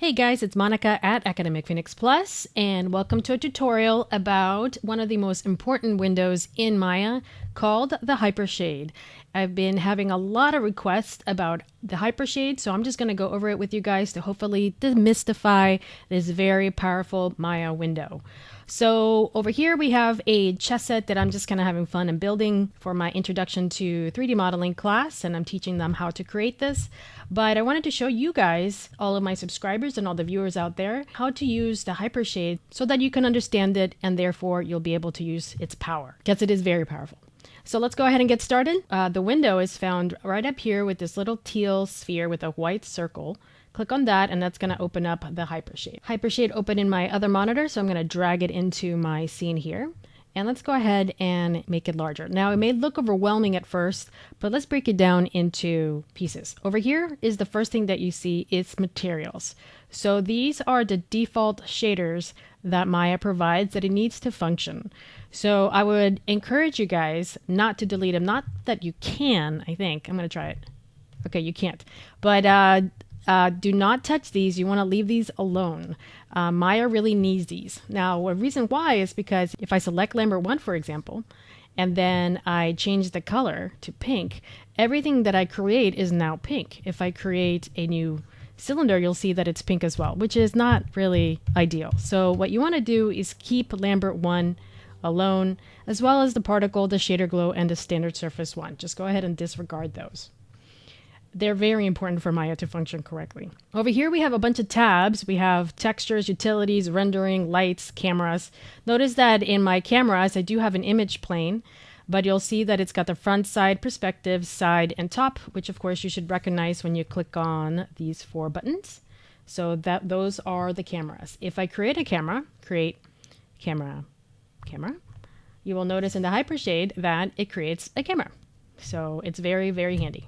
Hey guys, it's Monica at Academic Phoenix Plus, and welcome to a tutorial about one of the most important windows in Maya called the Hypershade. I've been having a lot of requests about the Hypershade, so I'm just going to go over it with you guys to hopefully demystify this very powerful Maya window. So over here we have a chess set that I'm just kind of having fun and building for my introduction to 3D modeling class, and I'm teaching them how to create this. But I wanted to show you guys, all of my subscribers and all the viewers out there, how to use the Hypershade so that you can understand it and therefore you'll be able to use its power, because it is very powerful. So let's go ahead and get started. The window is found right up here with this little teal sphere with a white circle. Click on that and that's going to open up the Hypershade. Hypershade open in my other monitor, so I'm going to drag it into my scene here. And let's go ahead and make it larger. Now it may look overwhelming at first, but let's break it down into pieces. Over here is the first thing that you see, it's materials. So these are the default shaders that Maya provides that it needs to function. So I would encourage you guys not to delete them. Not that you can, I think. I'm going to try it. Okay, you can't. But do not touch these. You want to leave these alone. Maya really needs these. Now, a reason why is because if I select Lambert 1, for example, and then I change the color to pink, everything that I create is now pink. If I create a new cylinder, you'll see that it's pink as well, which is not really ideal. So what you want to do is keep Lambert 1 alone, as well as the particle, the shader glow, and the standard surface 1. Just go ahead and disregard those. They're very important for Maya to function correctly. Over here we have a bunch of tabs. We have textures, utilities, rendering, lights, cameras. Notice that in my cameras I do have an image plane, but you'll see that it's got the front, side, perspective, side, and top, which of course you should recognize when you click on these 4 buttons. So those are the cameras. If I create a camera, create camera, you will notice in the Hypershade that it creates a camera. So it's very, very handy.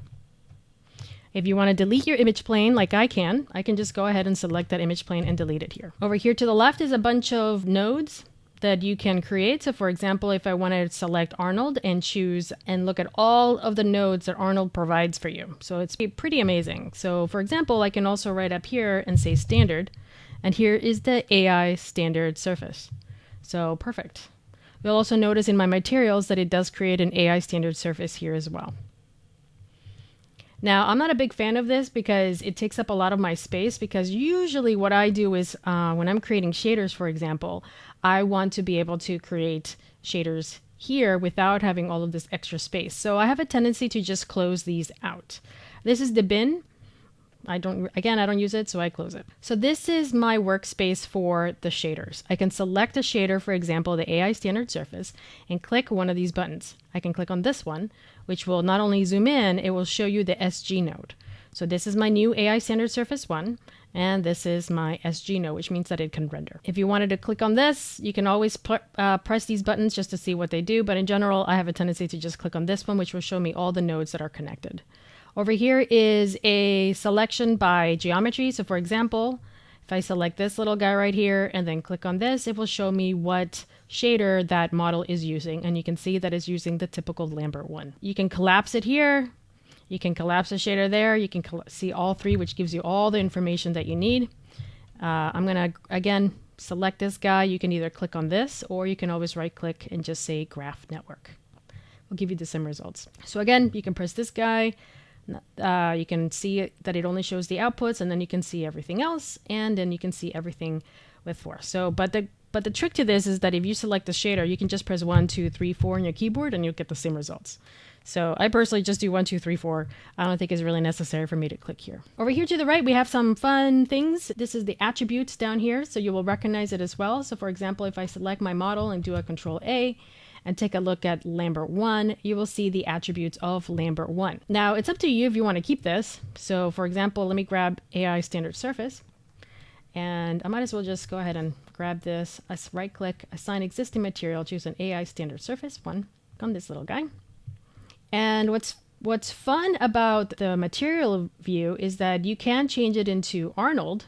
If you want to delete your image plane like I can just go ahead and select that image plane and delete it here. Over here to the left is a bunch of nodes that you can create. So for example, if I want to select Arnold and choose and look at all of the nodes that Arnold provides for you. So it's pretty amazing. So for example, I can also write up here and say standard, and here is the AI standard surface. So perfect. You'll also notice in my materials that it does create an AI standard surface here as well. Now, I'm not a big fan of this because it takes up a lot of my space, because usually what I do is when I'm creating shaders, for example, I want to be able to create shaders here without having all of this extra space. So I have a tendency to just close these out. This is the bin. I don't use it, so I close it. So this is my workspace for the shaders. I can select a shader, for example, the AI standard surface, and click one of these buttons. I can click on this one, which will not only zoom in, it will show you the SG node. So this is my new AI standard surface 1, and this is my SG node, which means that it can render. If you wanted to click on this, you can always press these buttons just to see what they do, but in general, I have a tendency to just click on this one, which will show me all the nodes that are connected. Over here is a selection by geometry. So for example, if I select this little guy right here and then click on this, it will show me what shader that model is using. And you can see that it's using the typical Lambert 1. You can collapse it here. You can collapse the shader there. You can see all 3, which gives you all the information that you need. I'm going to, again, select this guy. You can either click on this, or you can always right click and just say graph network. We'll give you the same results. So again, you can press this guy. You can see that it only shows the outputs, and then you can see everything else, and then you can see everything with 4. So, but the trick to this is that if you select the shader, you can just press 1, 2, 3, 4 on your keyboard, and you'll get the same results. So I personally just do 1, 2, 3, 4. I don't think it's really necessary for me to click here. Over here to the right, we have some fun things. This is the attributes down here, so you will recognize it as well. So for example, if I select my model and do a Control A, and take a look at Lambert 1, you will see the attributes of Lambert 1. Now, it's up to you if you want to keep this. So for example, let me grab AI standard surface, and I might as well just go ahead and grab this, right click, assign existing material, choose an AI standard surface 1 on this little guy. And what's fun about the material view is that you can change it into Arnold,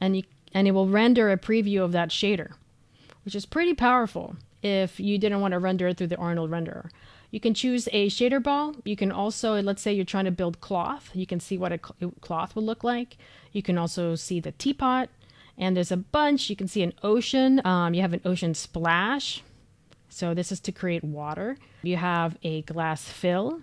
and it will render a preview of that shader, which is pretty powerful if you didn't want to render it through the Arnold renderer. You can choose a shader ball. You can also, let's say you're trying to build cloth. You can see what a cloth will look like. You can also see the teapot. And there's a bunch. You can see an ocean. You have an ocean splash. So this is to create water. You have a glass fill,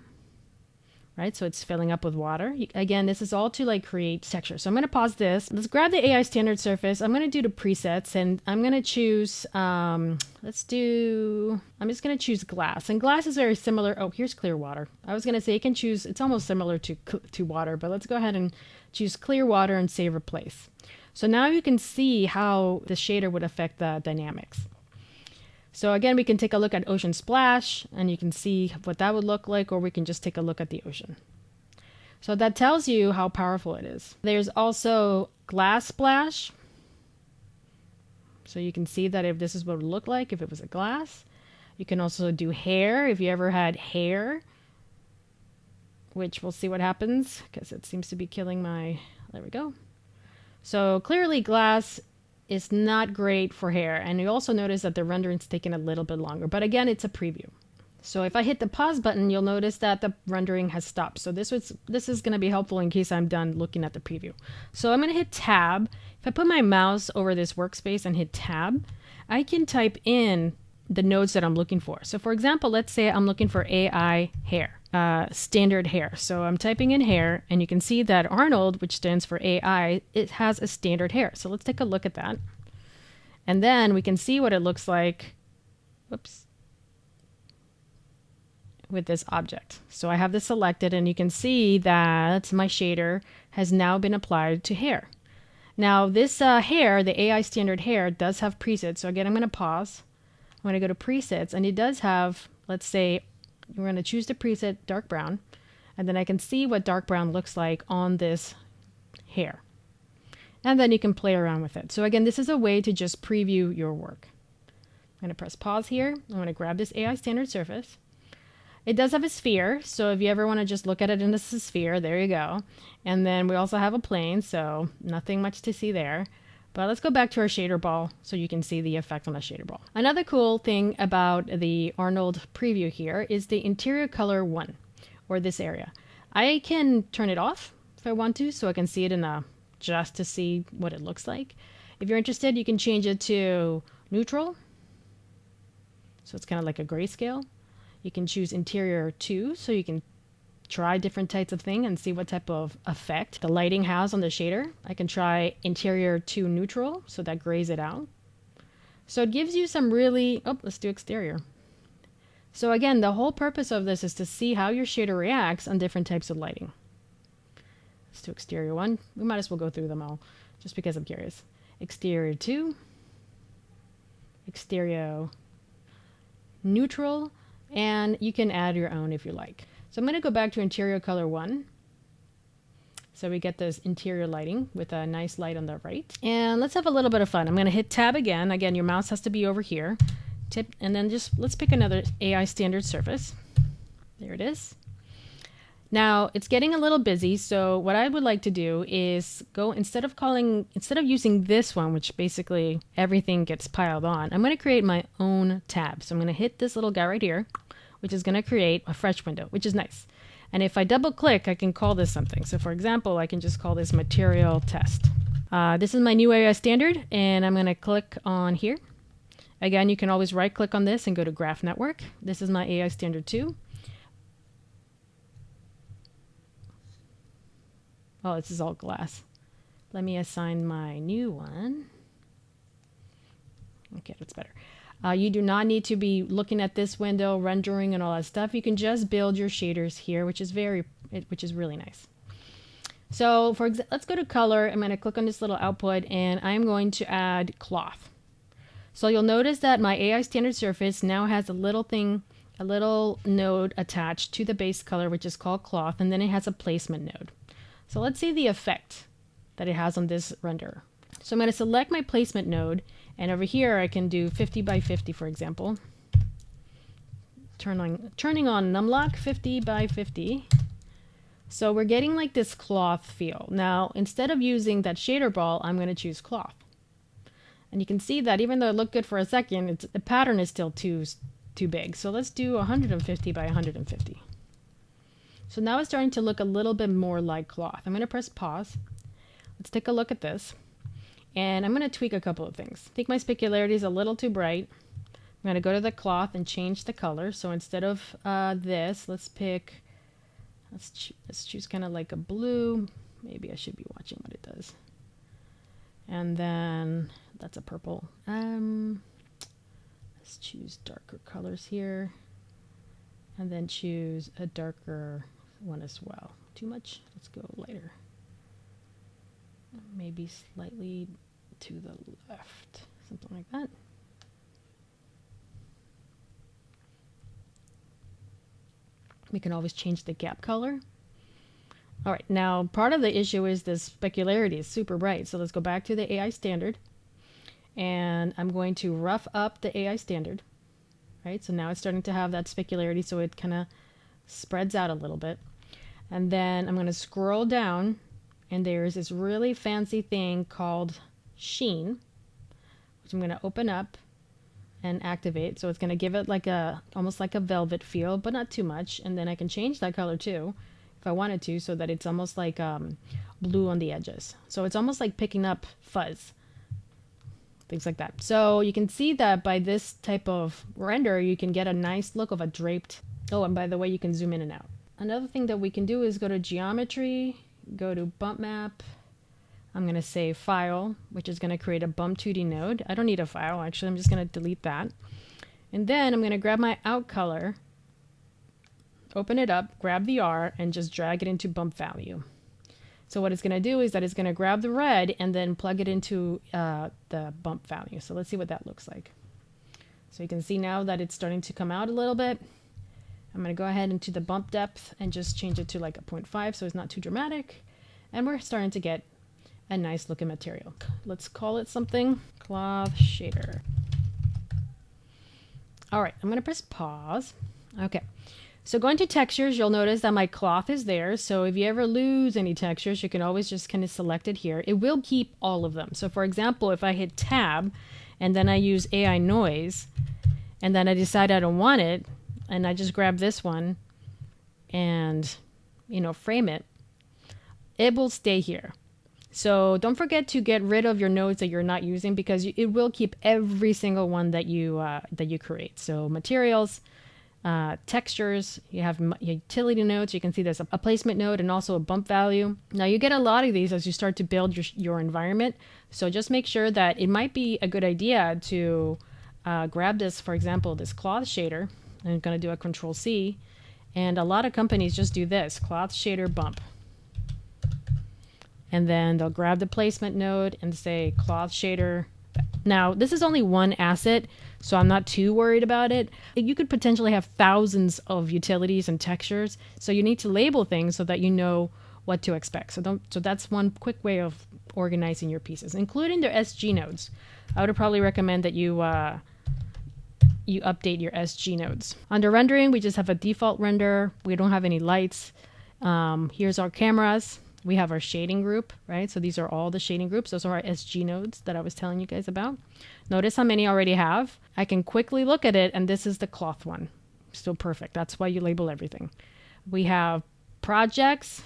right? So it's filling up with water. Again, this is all to like create texture. So I'm going to pause this. Let's grab the AI standard surface. I'm going to do the presets and I'm going to choose, I'm just going to choose glass. And glass is very similar. Oh, here's clear water. I was going to say you can choose, it's almost similar to water, but let's go ahead and choose clear water and say replace. So now you can see how the shader would affect the dynamics. So again, we can take a look at ocean splash and you can see what that would look like, or we can just take a look at the ocean. So that tells you how powerful it is. There's also glass splash. So you can see that if this is what it would look like if it was a glass. You can also do hair if you ever had hair, which we'll see what happens because it seems to be killing my, there we go. So clearly glass is not great for hair. And you also notice that the rendering's taking a little bit longer. But again, it's a preview. So if I hit the pause button, you'll notice that the rendering has stopped. So this is going to be helpful in case I'm done looking at the preview. So I'm going to hit tab. If I put my mouse over this workspace and hit tab, I can type in the nodes that I'm looking for. So for example, let's say I'm looking for AI hair, standard hair. So I'm typing in hair and you can see that Arnold, which stands for AI, it has a standard hair. So let's take a look at that. And then we can see what it looks like, whoops, with this object. So I have this selected and you can see that my shader has now been applied to hair. Now this hair, the AI standard hair, does have presets. So again, I'm going to pause. I'm going to go to presets and it does have, let's say, we're going to choose the preset dark brown, and then I can see what dark brown looks like on this hair. And then you can play around with it. So again, this is a way to just preview your work. I'm going to press pause here. I'm going to grab this AI standard surface. It does have a sphere, so if you ever want to just look at it in a sphere, there you go. And then we also have a plane, so nothing much to see there. But let's go back to our shader ball so you can see the effect on the shader ball. Another cool thing about the Arnold preview here is the interior color 1, or this area. I can turn it off if I want to, so I can see it in a, just to see what it looks like. If you're interested, you can change it to neutral. So it's kind of like a grayscale. You can choose interior 2, so you can try different types of thing and see what type of effect the lighting has on the shader. I can try interior 2 neutral, so that grays it out. So it gives you some really, oh, let's do exterior. So again, the whole purpose of this is to see how your shader reacts on different types of lighting. Let's do exterior 1. We might as well go through them all just because I'm curious. Exterior 2, exterior neutral, and you can add your own if you like. So I'm going to go back to interior color 1. So we get this interior lighting with a nice light on the right. And let's have a little bit of fun. I'm going to hit tab again. Again, your mouse has to be over here. Tip, and then just let's pick another AI standard surface. There it is. Now it's getting a little busy. So what I would like to do is go, instead of using this one, which basically everything gets piled on, I'm going to create my own tab. So I'm going to hit this little guy right here, which is going to create a fresh window, which is nice. And if I double click, I can call this something. So for example, I can just call this material test. This is my new AI standard, and I'm going to click on here. Again, you can always right click on this and go to graph network. This is my AI standard 2. Oh, this is all glass. Let me assign my new one. Okay, that's better. You do not need to be looking at this window, rendering and all that stuff. You can just build your shaders here, which is really nice. So let's go to color. I'm going to click on this little output and I'm going to add cloth. So you'll notice that my AI standard surface now has a little node attached to the base color, which is called cloth, and then it has a placement node. So let's see the effect that it has on this render. So I'm going to select my placement node, and over here I can do 50 by 50, for example. Turning on numlock 50 by 50. So we're getting like this cloth feel. Now, instead of using that shader ball, I'm going to choose cloth. And you can see that even though it looked good for a second, the pattern is still too too big. So let's do 150 by 150. So now it's starting to look a little bit more like cloth. I'm going to press pause. Let's take a look at this. And I'm going to tweak a couple of things. I think my specularity is a little too bright. I'm going to go to the cloth and change the color. So instead of this, let's choose kind of like a blue. Maybe I should be watching what it does. And then that's a purple. Let's choose darker colors here. And then choose a darker one as well. Too much? Let's go lighter. Maybe slightly to the left. Something like that. We can always change the gap color. All right, now part of the issue is this specularity is super bright. So let's go back to the AI standard. And I'm going to rough up the AI standard. Right, so now it's starting to have that specularity, so it kind of spreads out a little bit. And then I'm going to scroll down, and there's this really fancy thing called sheen, which I'm going to open up and activate. So it's going to give it like almost like a velvet feel, but not too much. And then I can change that color too, if I wanted to, so that it's almost like blue on the edges. So it's almost like picking up fuzz. Things like that. So you can see that by this type of render, you can get a nice look of a draped. Oh, and by the way, you can zoom in and out. Another thing that we can do is go to geometry, go to bump map. I'm going to say file, which is going to create a bump 2D node. I don't need a file, actually. I'm just going to delete that. And then I'm going to grab my out color, open it up, grab the R, and just drag it into bump value. So what it's going to do is that it's going to grab the red and then plug it into the bump value. So let's see what that looks like. So you can see now that it's starting to come out a little bit. I'm going to go ahead into the bump depth and just change it to like a 0.5 so it's not too dramatic. And we're starting to get a nice looking material. Let's call it something. Cloth shader. All right, I'm going to press pause. Okay. So going to textures, you'll notice that my cloth is there. So if you ever lose any textures, you can always just kind of select it here. It will keep all of them. So for example, if I hit tab and then I use AI noise and then I decide I don't want it and I just grab this one and, frame it, it will stay here. So don't forget to get rid of your nodes that you're not using because it will keep every single one that you create. So materials, textures, you have utility nodes. You can see there's a placement node and also a bump value. Now you get a lot of these as you start to build your environment. So just make sure that it might be a good idea to grab this, for example, this cloth shader. I'm going to do a Control C. And a lot of companies just do this, cloth shader bump. And then they'll grab the placement node and say cloth shader. Now, this is only one asset, so I'm not too worried about it. You could potentially have thousands of utilities and textures, so you need to label things so that you know what to expect. So that's one quick way of organizing your pieces, including their SG nodes. I would probably recommend that you update your SG nodes. Under rendering, we just have a default render. We don't have any lights. Here's our cameras. We have our shading group, right? So these are all the shading groups. Those are our SG nodes that I was telling you guys about. Notice how many I already have. I can quickly look at it, and this is the cloth one. Still perfect. That's why you label everything. We have projects,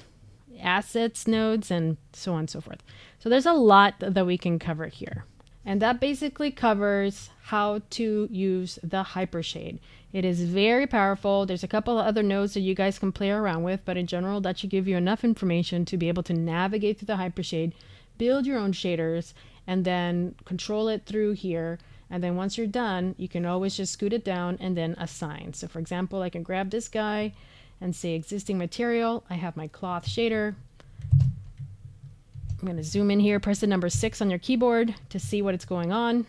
assets nodes, and so on and so forth. So there's a lot that we can cover here. And that basically covers how to use the Hypershade. It is very powerful. There's a couple of other nodes that you guys can play around with, but in general, that should give you enough information to be able to navigate through the Hypershade, build your own shaders, and then control it through here. And then once you're done, you can always just scoot it down and then assign. So for example, I can grab this guy and say existing material. I have my cloth shader. I'm going to zoom in here, press the number 6 on your keyboard to see what it's going on.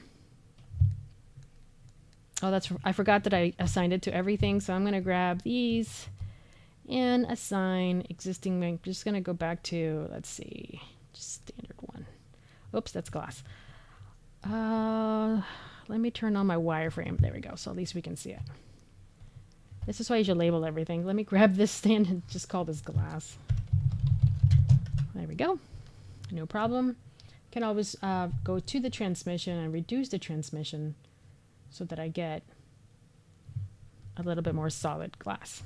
Oh, I forgot that I assigned it to everything. So I'm going to grab these and assign existing. I'm just going to go back to, let's see, just standard one. Oops, that's glass. Let me turn on my wireframe. There we go. So at least we can see it. This is why you should label everything. Let me grab this stand and just call this glass. There we go. No problem. Can always go to the transmission and reduce the transmission so that I get a little bit more solid glass.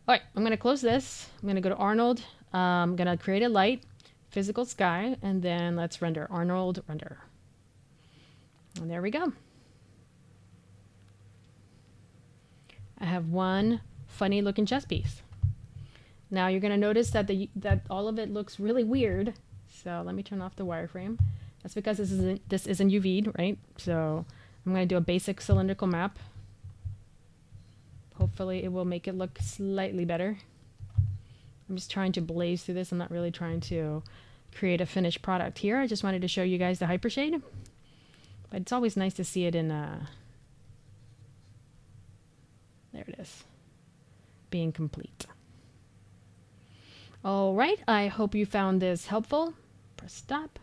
All right, I'm going to close this. I'm going to go to Arnold. I'm going to create a light, physical sky, and then let's render. Arnold, render. And there we go. I have one funny looking chess piece. Now you're going to notice that all of it looks really weird. So let me turn off the wireframe. That's because this isn't UV'd, right? So I'm going to do a basic cylindrical map. Hopefully it will make it look slightly better. I'm just trying to blaze through this. I'm not really trying to create a finished product here. I just wanted to show you guys the Hypershade. But it's always nice to see it in there it is, being complete. All right, I hope you found this helpful. Press stop,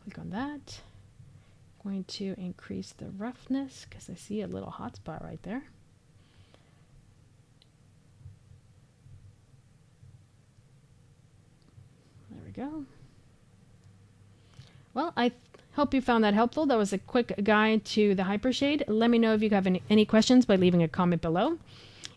click on that. I'm going to increase the roughness because I see a little hot spot right there. There we go. Well, I hope you found that helpful. That was a quick guide to the Hypershade. Let me know if you have any questions by leaving a comment below.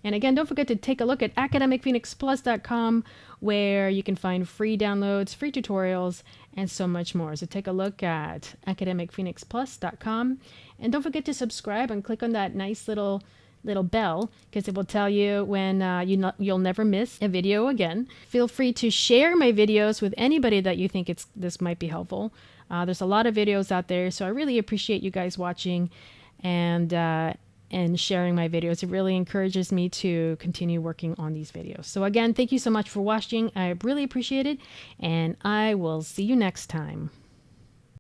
And again, don't forget to take a look at academicphoenixplus.com, where you can find free downloads, free tutorials, and so much more. So take a look at academicphoenixplus.com. And don't forget to subscribe and click on that nice little bell, because it will tell you when you'll never miss a video again. Feel free to share my videos with anybody that you think this might be helpful. There's a lot of videos out there, so I really appreciate you guys watching and sharing my videos. It really encourages me to continue working on these videos. So again, thank you so much for watching. I really appreciate it, and I will see you next time.